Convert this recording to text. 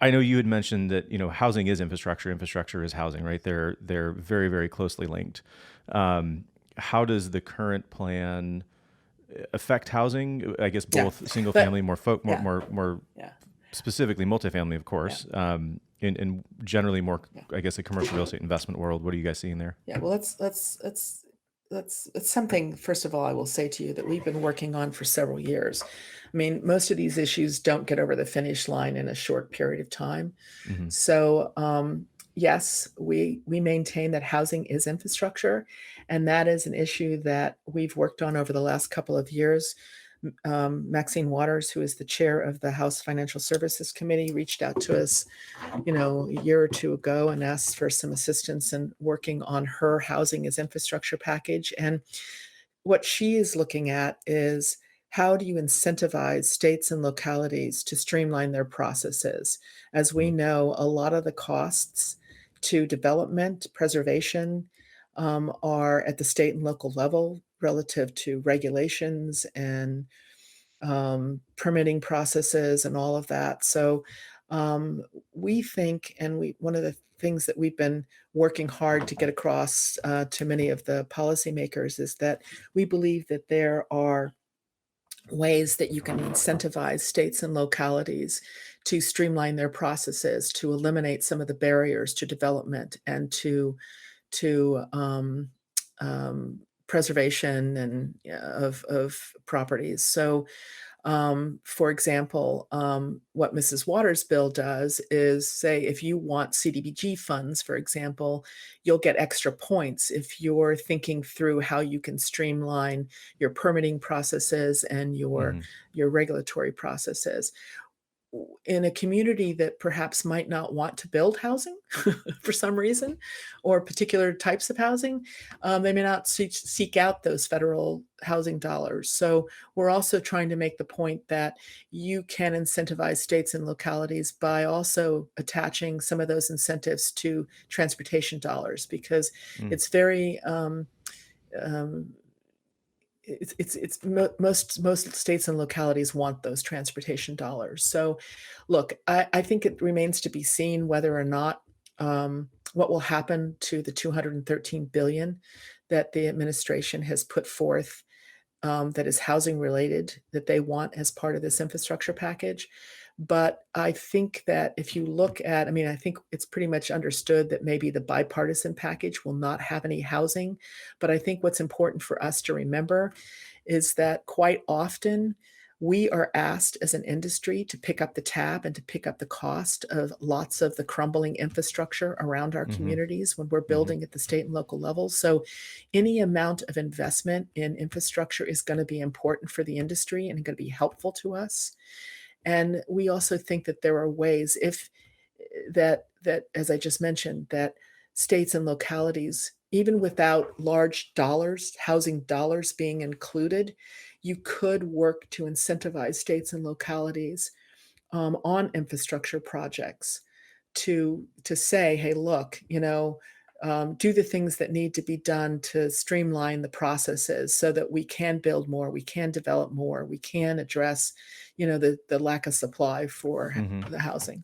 I know you had mentioned that, housing is infrastructure, infrastructure is housing, right? They're very, very closely linked. How does the current plan affect housing? I guess Yeah, both single but family, more folk, more yeah, more yeah, specifically multifamily, of yeah, course, and generally more, yeah. I guess, a commercial real estate investment world. What are you guys seeing there? Yeah, well, it's something, first of all, I will say to you that we've been working on for several years. I mean, most of these issues don't get over the finish line in a short period of time. Hmm. So, yes, we maintain that housing is infrastructure, and that is an issue that we've worked on over the last couple of years. Maxine Waters, who is the chair of the House Financial Services Committee, reached out to us, a year or two ago and asked for some assistance in working on her housing as infrastructure package. And what she is looking at is how do you incentivize states and localities to streamline their processes? As we know, a lot of the costs to development, preservation, are at the state and local level relative to regulations and permitting processes and all of that. So um, we think, and we one of the things that we've been working hard to get across to many of the policymakers is that we believe that there are ways that you can incentivize states and localities to streamline their processes, to eliminate some of the barriers to development and to preservation and of properties. So for example, what Mrs. Waters' bill does is say if you want CDBG funds, for example, you'll get extra points if you're thinking through how you can streamline your permitting processes and your Hmm. your regulatory processes in a community that perhaps might not want to build housing for some reason or particular types of housing, they may not seek out those federal housing dollars. So we're also trying to make the point that you can incentivize states and localities by also attaching some of those incentives to transportation dollars because Mm. it's very um, most states and localities want those transportation dollars. So, look, I think it remains to be seen whether or not what will happen to the 213 billion that the administration has put forth that is housing related that they want as part of this infrastructure package. But I think that if you look at, I mean, I think it's pretty much understood that maybe the bipartisan package will not have any housing. But I think what's important for us to remember is that quite often we are asked as an industry to pick up the tab and to pick up the cost of lots of the crumbling infrastructure around our Hmm. communities when we're Hmm. building at the state and local level. So any amount of investment in infrastructure is going to be important for the industry and going to be helpful to us. And we also think that there are ways if that as I just mentioned, that states and localities, even without large dollars, housing dollars being included, you could work to incentivize states and localities on infrastructure projects to say, hey, look, do the things that need to be done to streamline the processes so that we can build more, we can develop more, we can address, the lack of supply for Hmm. the housing.